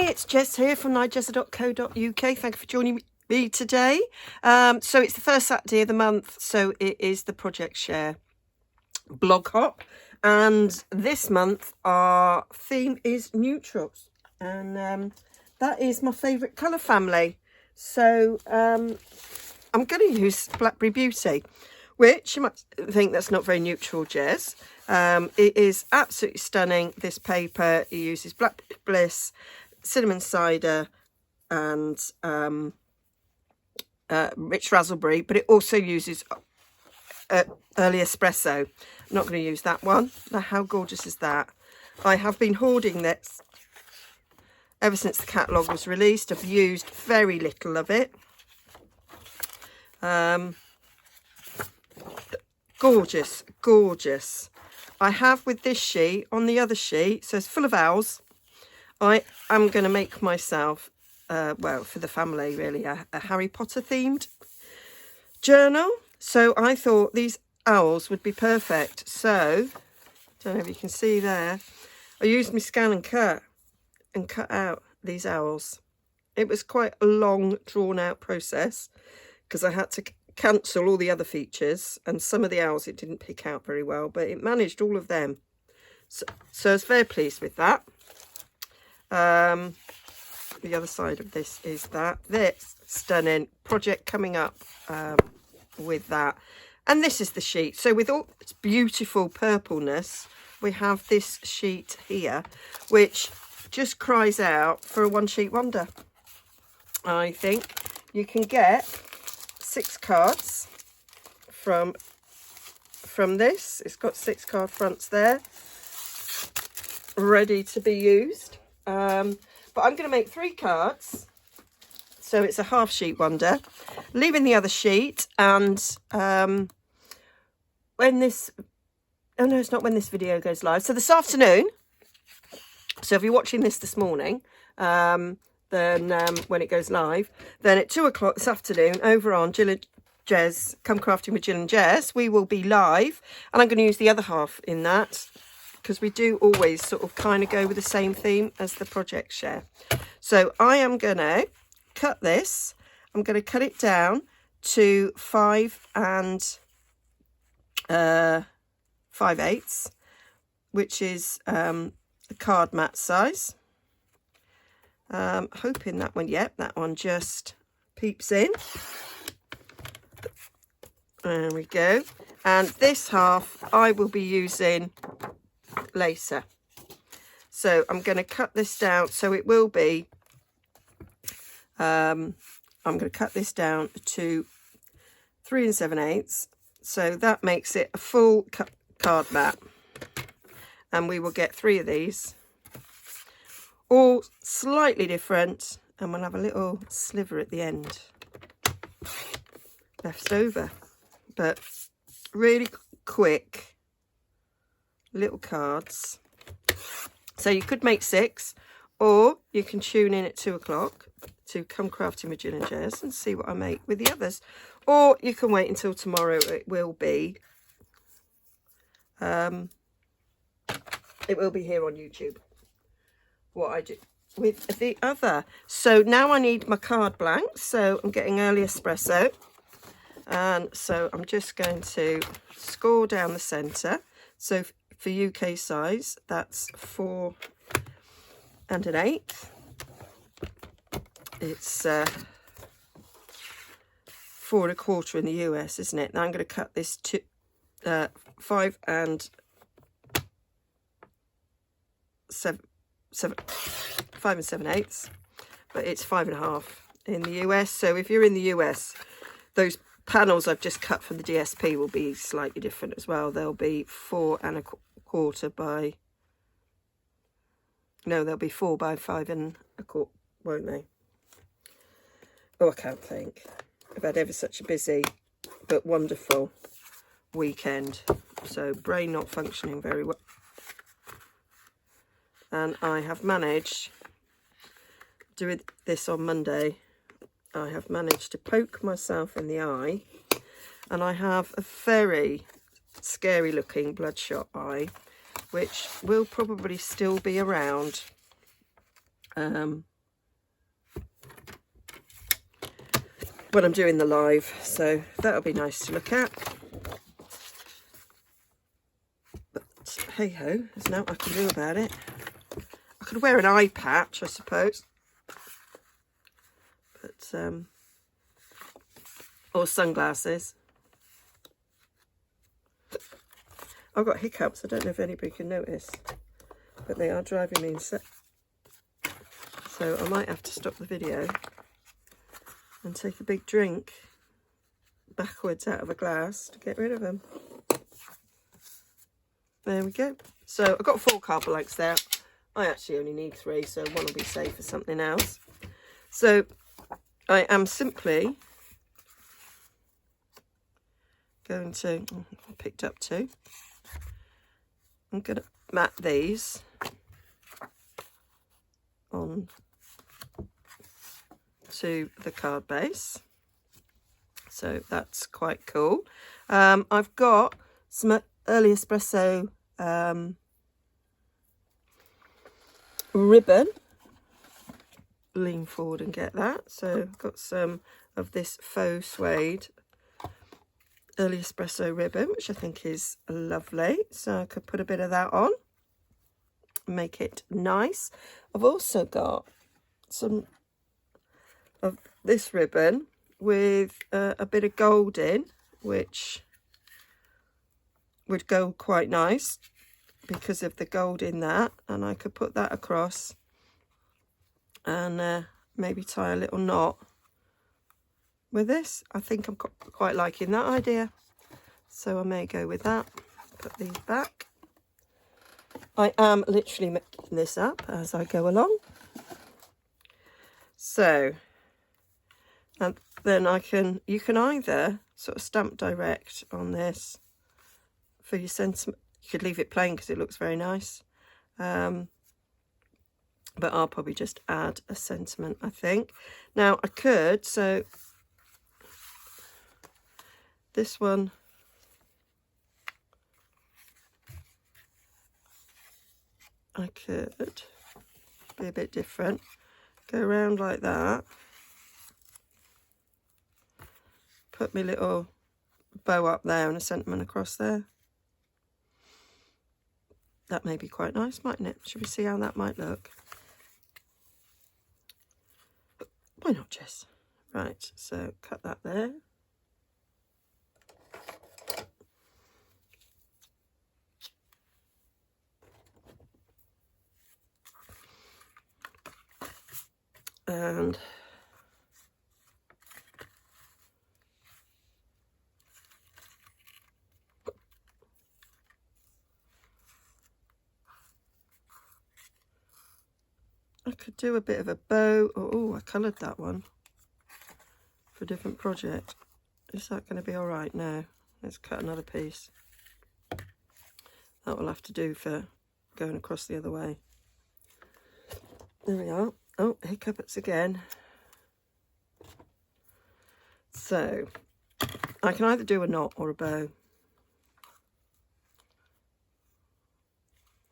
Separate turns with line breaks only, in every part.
Hi, it's Jess here from Nigezza.co.uk. Thank you for joining me today. So it's the first Saturday of the month, so it is the Project Share blog hop. And this month our theme is neutrals. And that is my favourite colour family. So I'm going to use Blackberry Beauty, which you might think that's not very neutral, Jez. It is absolutely stunning, this paper. It uses Blackberry Bliss, cinnamon cider and rich raspberry, but it also uses early espresso. I'm not going to use that one. Now, how gorgeous is that? I have been hoarding this ever since the catalogue was released. I've used very little of it. Gorgeous, gorgeous. I have with this sheet, on the other sheet, so it's full of owls. I am going to make myself, well, for the family really, a Harry Potter themed journal. So I thought these owls would be perfect. So, don't know if you can see there, I used my scan and cut out these owls. It was quite a long, drawn out process because I had to cancel all the other features, and some of the owls it didn't pick out very well, but it managed all of them. So I was very pleased with that. The other side of this is this stunning project coming up with that. And this is the sheet. So with all its beautiful purpleness, we have this sheet here, which just cries out for a one sheet wonder. I think you can get 6 cards from this. It's got 6 card fronts there, ready to be used. But I'm going to make 3 cards, so it's a half sheet wonder, leaving the other sheet. And when this, oh no, it's not when this video goes live. So this afternoon. So if you're watching this morning, then when it goes live, then at 2 o'clock this afternoon over on Jill and Jez, Come Crafting with Jill and Jez, we will be live, and I'm going to use the other half in that because we do always sort of kind of go with the same theme as the Project Share. So I am going to cut this. I'm going to cut it down to 5 5/8, which is the card mat size. Hoping that one, yep, that one just peeps in. There we go. And this half I will be using later. So I'm going to cut this down. So it will be, I'm going to cut this down to 3 7/8. So that makes it a full card mat. And we will get 3 of these, all slightly different, and we'll have a little sliver at the end left over, but really quick little cards. So you could make 6, or you can tune in at 2 o'clock to Come Crafting with Jill and Jez and see what I make with the others, or you can wait until tomorrow. It will be here on YouTube what I do with the other. So now I need my card blanks, so I'm getting early espresso, and so I'm just going to score down the centre. So for UK size, that's 4 1/8. It's 4 1/4 in the US, isn't it? Now I'm going to cut this to 5 7/8, but it's 5 1/2 in the US. So if you're in the US, those panels I've just cut from the DSP will be slightly different as well. They'll be 4 1/4 by, no, they'll be 4 by 5 1/4, won't they? Oh, I can't think. I've had ever such a busy but wonderful weekend, so brain not functioning very well. And I have managed, doing this on Monday, I have managed to poke myself in the eye, and I have a very scary looking bloodshot eye, which will probably still be around when I'm doing the live, so that'll be nice to look at. But hey ho, there's nothing I can do about it. I could wear an eye patch, I suppose, but or sunglasses. I've got hiccups. I don't know if anybody can notice, but they are driving me insane. So I might have to stop the video and take a big drink backwards out of a glass to get rid of them. There we go. So I've got 4 card blanks there. I actually only need 3, so one will be saved for something else. So I am simply going to, I picked up 2. I'm going to mat these on to the card base. So that's quite cool. I've got some early espresso ribbon. Lean forward and get that. So I've got some of this faux suede early espresso ribbon, which I think is lovely. So I could put a bit of that on, make it nice. I've also got some of this ribbon with a bit of gold in, which would go quite nice because of the gold in that, and I could put that across and maybe tie a little knot with this. I think I'm quite liking that idea, so I may go with that. Put these back. I am literally making this up as I go along. So, and then you can either sort of stamp direct on this for your sentiment. You could leave it plain because it looks very nice. But I'll probably just add a sentiment, I think. Now I could, so this one, I could be a bit different. Go around like that. Put my little bow up there and a sentiment across there. That may be quite nice, mightn't it? Should we see how that might look? Why not, Jess? Right, so cut that there. And I could do a bit of a bow. Oh, I coloured that one for a different project. Is that going to be all right? No. Let's cut another piece. That will have to do for going across the other way. There we are. Oh, hiccups again. So I can either do a knot or a bow.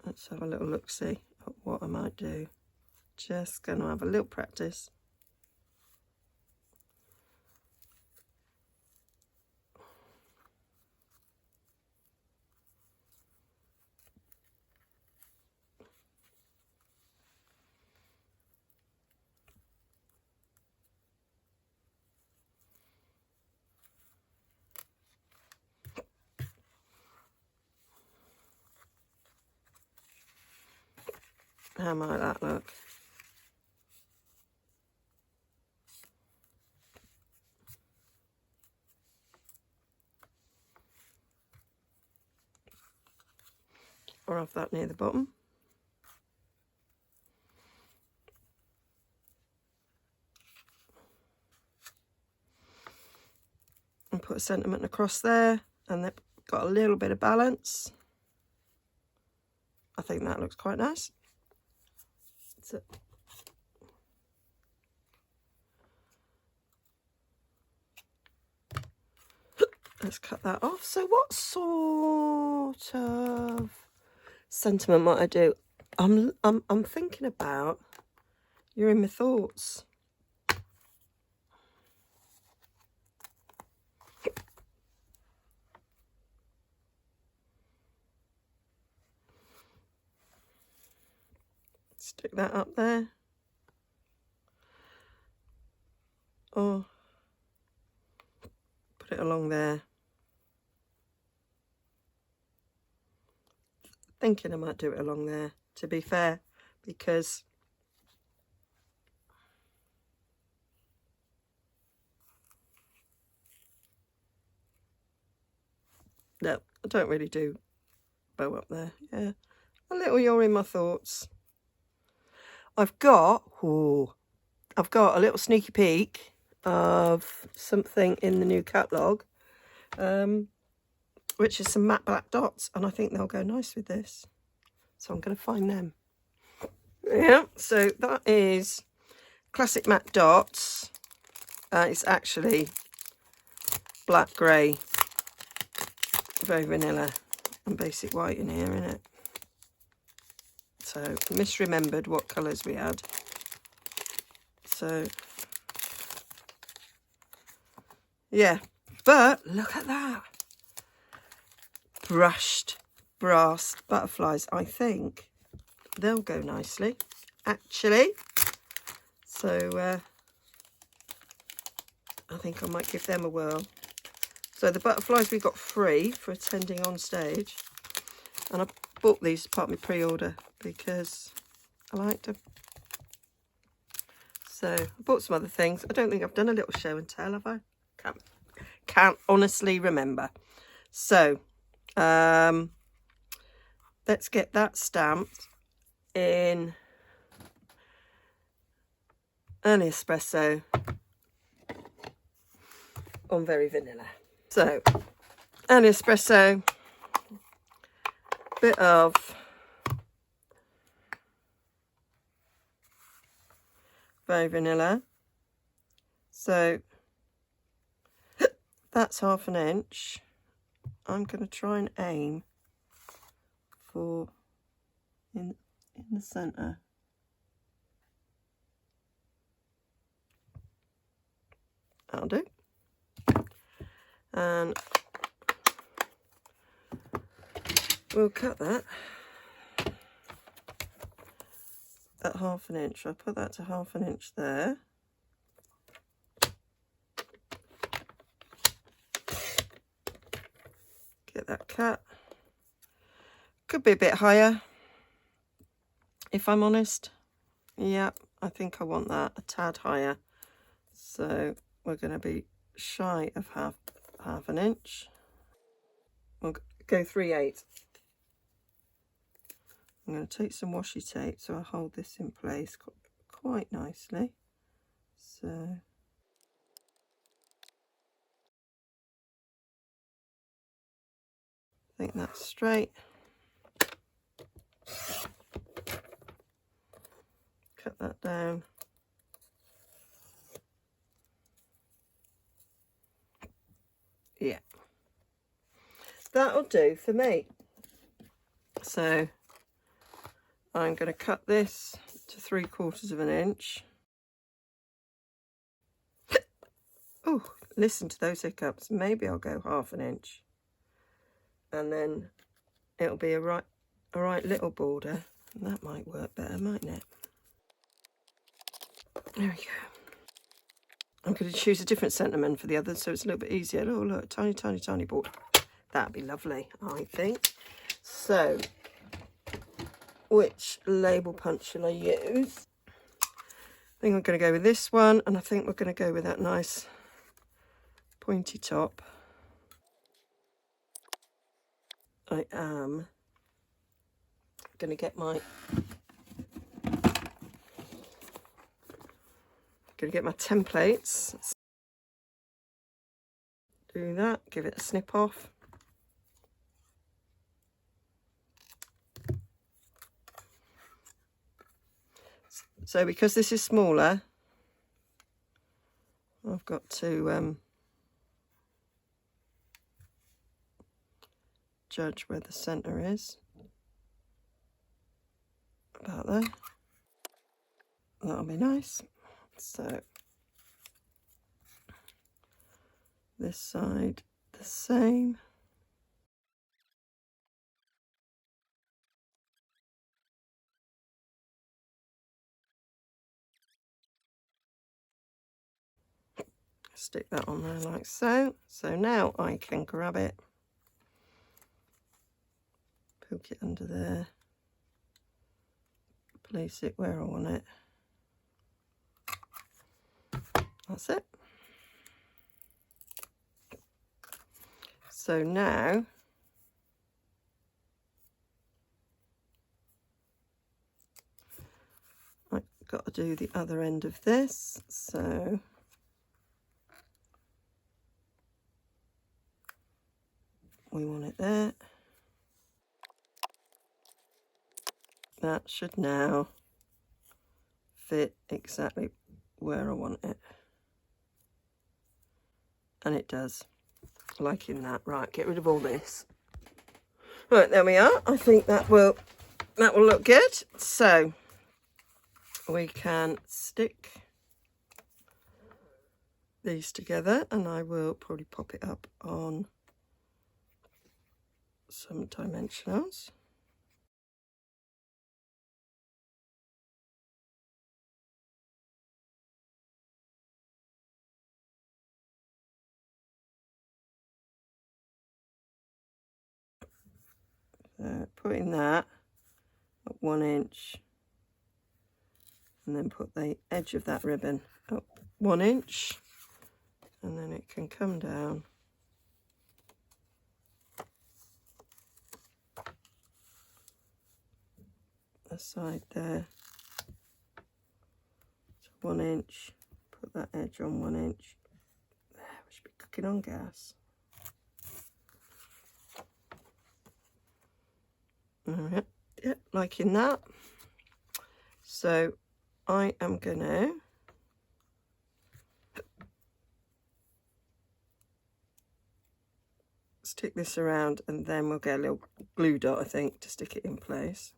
Let's have a little look-see at what I might do. Just going to have a little practice. How might that look? Or have that near the bottom. And put a sentiment across there, and they've got a little bit of balance. I think that looks quite nice. So, let's cut that off. So what sort of sentiment might I do? I'm thinking about, you're in my thoughts. Stick that up there. Or put it along there. Thinking I might do it along there, to be fair, because no, I don't really do bow up there. Yeah, a little You're in My Thoughts. I've got a little sneaky peek of something in the new catalogue, which is some matte black dots, and I think they'll go nice with this. So I'm going to find them. Yeah, so that is classic matte dots. It's actually black, grey, very vanilla, and basic white in here, isn't it? So misremembered what colours we had. So yeah, but look at that. Brushed brass butterflies. I think they'll go nicely, actually. So I think I might give them a whirl. So the butterflies we got free for attending on stage. And I bought these as part of my pre-order because I liked them. So I bought some other things. I don't think I've done a little show and tell, have I? Can't honestly remember. So let's get that stamped in early espresso on very vanilla. So early espresso, bit of very vanilla. So that's 1/2 inch. I'm going to try and aim for in the centre. That'll do. And we'll cut that at 1/2 inch. I'll put that to 1/2 inch there. Get that cut. Could be a bit higher, if I'm honest. Yeah, I think I want that a tad higher. So we're going to be shy of half an inch. We'll go 3/8. I'm going to take some washi tape so I hold this in place quite nicely. So I think that's straight. Cut that down. Yeah, that'll do for me. So I'm going to cut this to 3/4 inch. Oh, listen to those hiccups. Maybe I'll go 1/2 inch, and then it'll be a right little border. And that might work better, mightn't it? There we go. I'm going to choose a different sentiment for the others, so it's a little bit easier. Oh, look, tiny, tiny, tiny border. That'd be lovely, I think. So, which label punch shall I use? I think I'm going to go with this one, and I think we're going to go with that nice pointy top. I am going to get my templates. Do that, give it a snip off. So because this is smaller, I've got to judge where the centre is. About there. That'll be nice. So this side the same. Stick that on there like so. So now I can grab it, poke it under there, place it where I want it. That's it. So now I've got to do the other end of this. So we want it there. That should now fit exactly where I want it. And it does. Liking that. Right, get rid of all this. Right, there we are. I think that will look good. So we can stick these together, and I will probably pop it up on some dimensionals. Putting that at 1 inch, and then put the edge of that ribbon up 1 inch, and then it can come down the side there to 1 inch. Put that edge on 1 inch. There, we should be cooking on gas. Alright, yeah, liking that. So I am gonna stick this around, and then we'll get a little glue dot, I think, to stick it in place.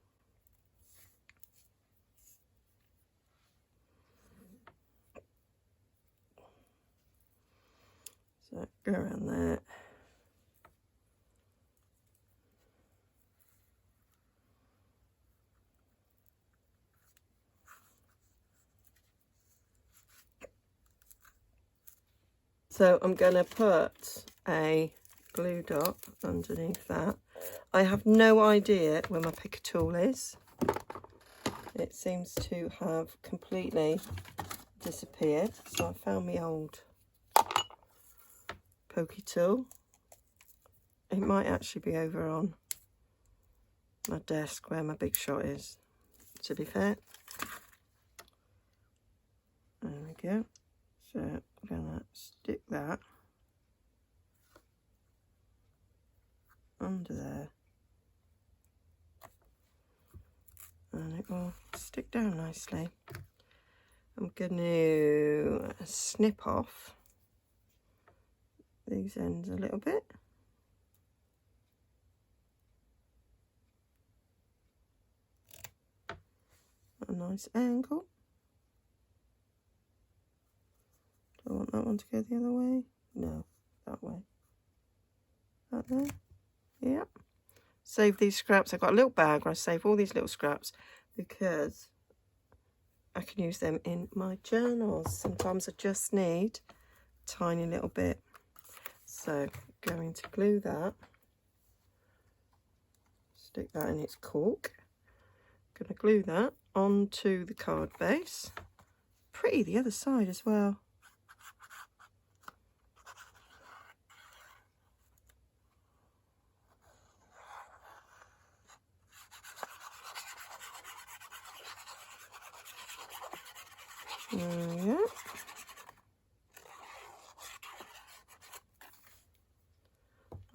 So go around there. So I'm going to put a glue dot underneath that. I have no idea where my picker tool is. It seems to have completely disappeared. So I found my old pokey tool. It might actually be over on my desk where my big shot is, to be fair. There we go. So I'm going to stick that under there, and it will stick down nicely. I'm going to snip off these ends a little bit. A nice angle. Do I want that one to go the other way? No, that way. That there? Yep. Save these scraps. I've got a little bag where I save all these little scraps because I can use them in my journals. Sometimes I just need a tiny little bit. So going to glue that. Stick that in its cork. Going to glue that onto the card base. Pretty the other side as well. There we go.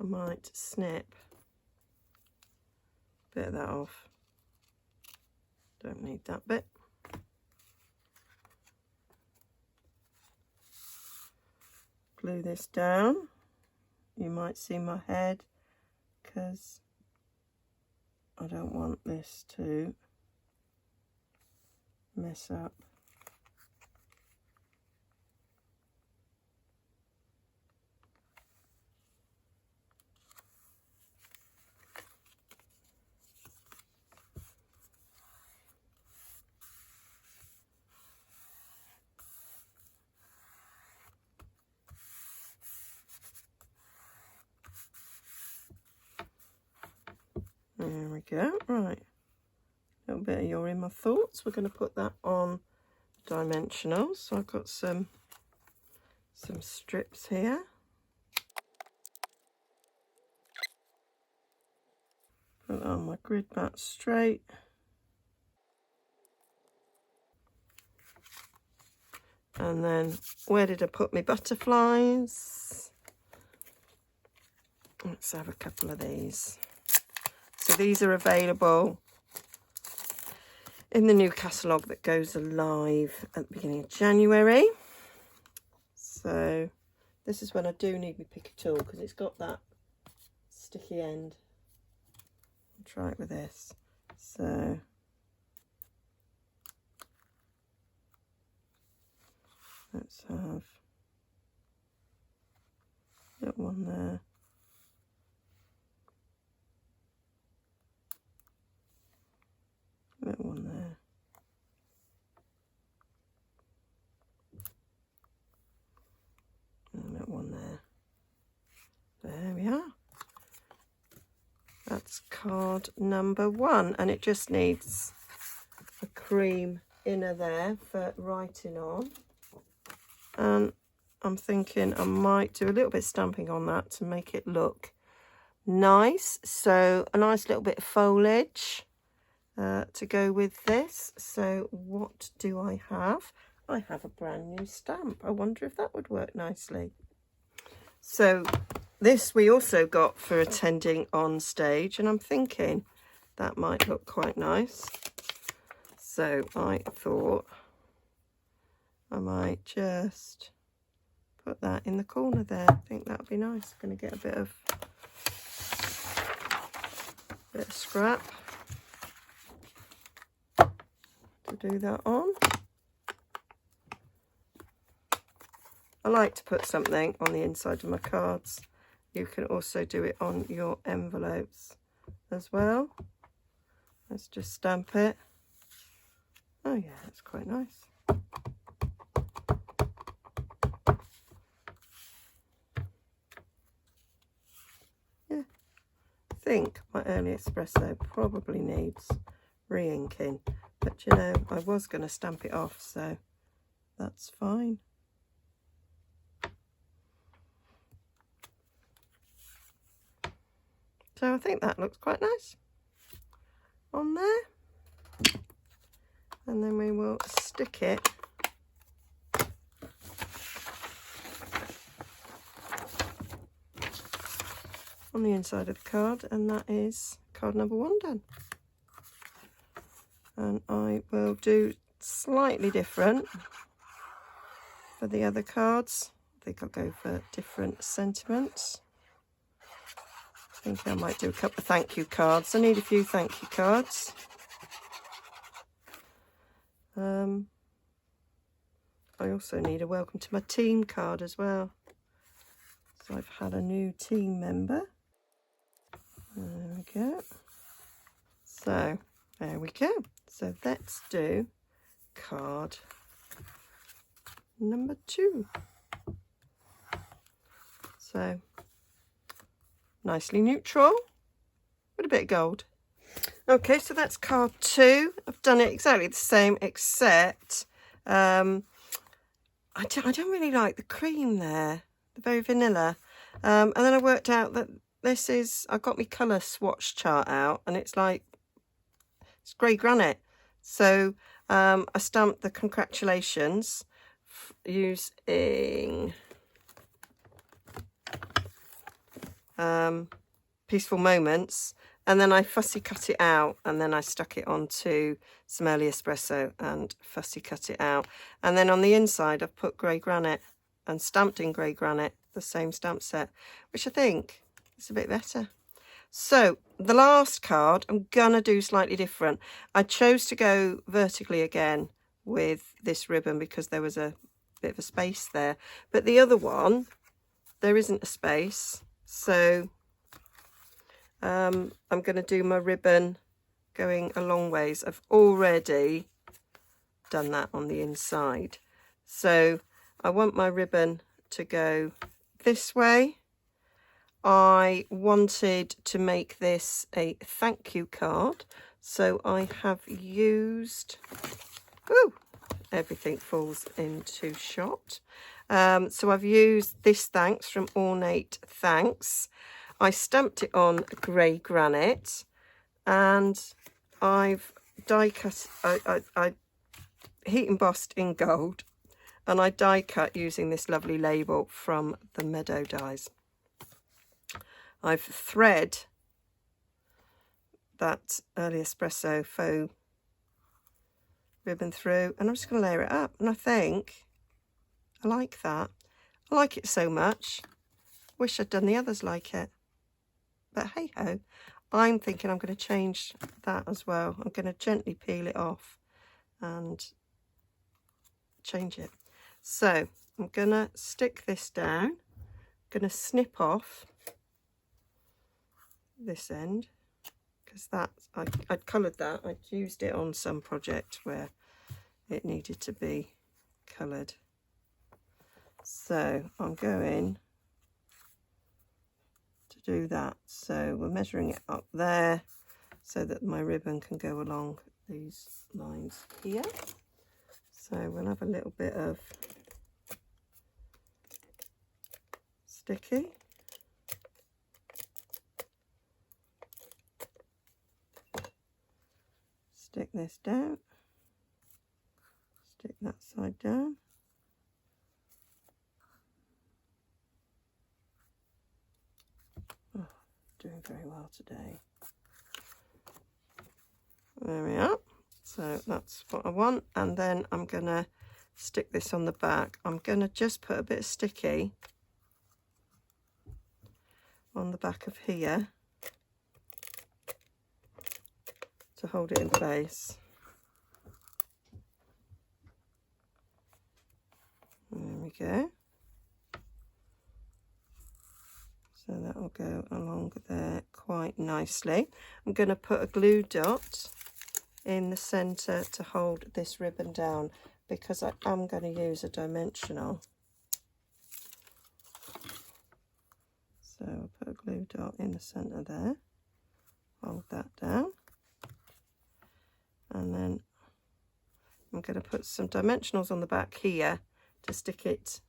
I might snip a bit of that off. Don't need that bit. Glue this down. You might see my head because I don't want this to mess up. There we go. Right. A little bit of You're In My Thoughts. We're going to put that on dimensional. So I've got some strips here. Put on my grid mat straight. And then where did I put my butterflies? Let's have a couple of these. So these are available in the new catalogue that goes live at the beginning of January. So this is when I do need my picker tool because it's got that sticky end. I'll try it with this. So let's have that one there. That one there. And that one there. There we are. That's card number 1, and it just needs a cream inner there for writing on. And I'm thinking I might do a little bit of stamping on that to make it look nice. So a nice little bit of foliage to go with this. So what do I have? I have a brand new stamp. I wonder if that would work nicely. So this we also got for attending on stage, and I'm thinking that might look quite nice. So I thought I might just put that in the corner there. I think that would be nice. I'm going to get a bit of scrap to do that on. I like to put something on the inside of my cards. You can also do it on your envelopes as well. Let's just stamp it. Oh yeah, that's quite nice. Yeah, I think my early espresso probably needs re-inking, but you know, I was going to stamp it off, so that's fine. So I think that looks quite nice on there. And then we will stick it on the inside of the card, and that is card number 1 done. And I will do slightly different for the other cards. I think I'll go for different sentiments. I think I might do a couple of thank you cards. I need a few thank you cards. I also need a welcome to my team card as well. So I've had a new team member. There we go. So there we go. So let's do card number 2. So nicely neutral with a bit of gold. Okay, so that's card 2. I've done it exactly the same, except I don't really like the cream there, the very vanilla. And then I worked out that this is, I got my colour swatch chart out, and it's like, it's grey granite. So I stamped the congratulations using Peaceful Moments, and then I fussy cut it out, and then I stuck it onto some early espresso and fussy cut it out. And then on the inside I've put grey granite and stamped in grey granite, the same stamp set, which I think is a bit better. So the last card I'm gonna do slightly different. I chose to go vertically again with this ribbon because there was a bit of a space there, but the other one there isn't a space. So I'm going to do my ribbon going a long ways. I've already done that on the inside. So I want my ribbon to go this way. I wanted to make this a thank you card, so I have used, ooh, everything falls into shot. So I've used this thanks from Ornate Thanks. I stamped it on grey granite, and I've die cut, I heat embossed in gold, and I die cut using this lovely label from the Meadow Dies. I've thread that Early Espresso faux ribbon through, and I'm just going to layer it up, and I think I like that. I like it so much. Wish I'd done the others like it, but hey ho. I'm thinking I'm going to change that as well. I'm going to gently peel it off and change it. So I'm going to stick this down, going to snip off this end, because that's, I'd coloured that. I'd used it on some project where it needed to be coloured. So I'm going to do that. So we're measuring it up there so that my ribbon can go along these lines here. So we'll have a little bit of sticky. Stick this down, stick that side down. Oh, doing very well today. There we are. So that's what I want. And then I'm going to stick this on the back. I'm going to just put a bit of sticky on the back of here to hold it in place. There we go. So that will go along there quite nicely. I'm going to put a glue dot in the centre to hold this ribbon down, because I am going to use a dimensional. So I'll put a glue dot in the centre there, hold that down, and then I'm going to put some dimensionals on the back here to stick it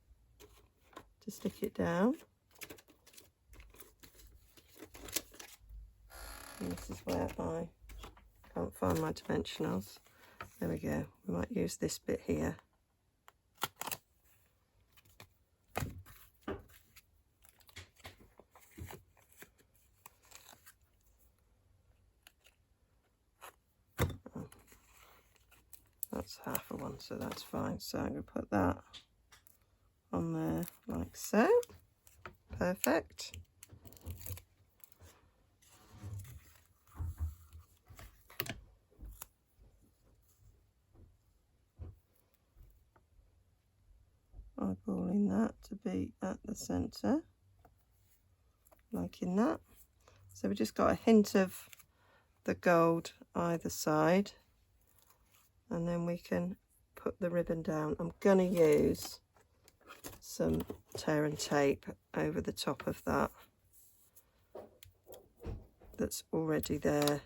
down. And this is where I can't find my dimensionals. There we go. We might use this bit here. Oh, that's half of one, so that's fine. So I'm going to put that on there like so. Perfect. Eyeballing that to be at the centre, liking that. So we just got a hint of the gold either side, and then we can put the ribbon down. I'm going to use some tear and tape over the top of that that's already there,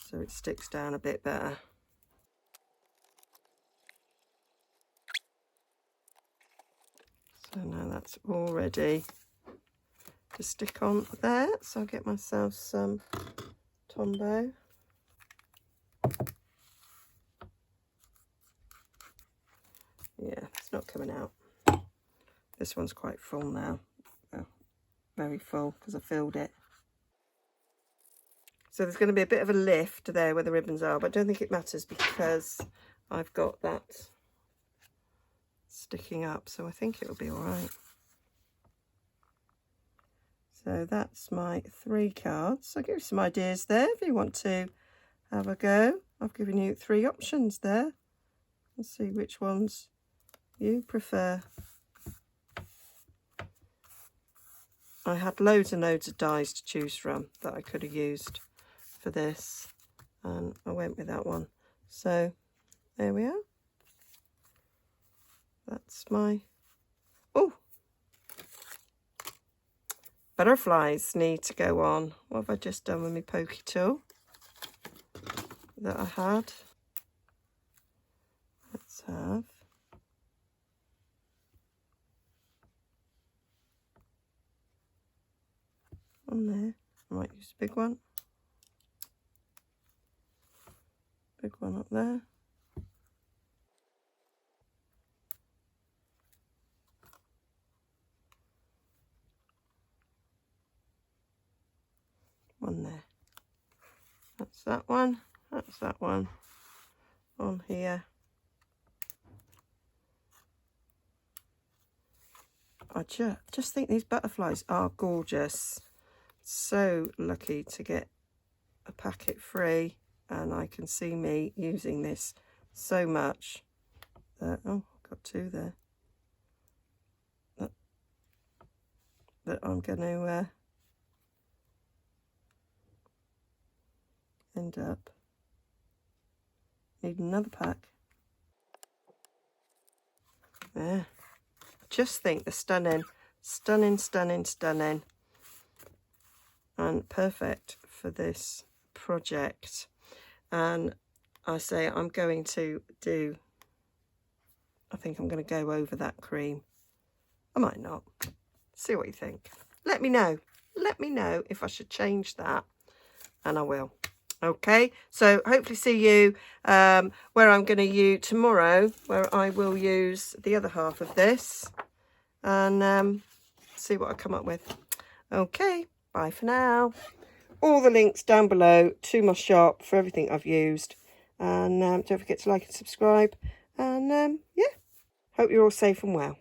so it sticks down a bit better. So now that's all ready to stick on there. So I'll get myself some Tombow. Yeah, it's not coming out. This one's quite full now. Oh, very full because I filled it. So there's going to be a bit of a lift there where the ribbons are, but I don't think it matters because I've got that sticking up, so I think it'll be all right. So that's my 3 cards. I'll give you some ideas there if you want to have a go. I've given you 3 options there. Let's see which ones you prefer. I had loads and loads of dies to choose from that I could have used for this, and I went with that one. So there we are. That's my, oh, butterflies need to go on. What have I just done with my pokey tool that I had? Let's have on there. I might use a big one. Big one up there. One there. That's that one. That's that one. On here. I just think these butterflies are gorgeous. So lucky to get a packet free, and I can see me using this so much that, oh, got two there, that I'm going to end up needing another pack. There. Just think they're stunning, stunning, stunning, stunning, and perfect for this project. And I say I'm going to do, I think I'm going to go over that cream. I might not. See what you think. Let me know. Let me know if I should change that, and I will. Okay, so hopefully see you where I'm going to use tomorrow, where I will use the other half of this and see what I come up with. Okay, bye for now. All the links down below to my shop for everything I've used, and don't forget to like and subscribe, and yeah, hope you're all safe and well.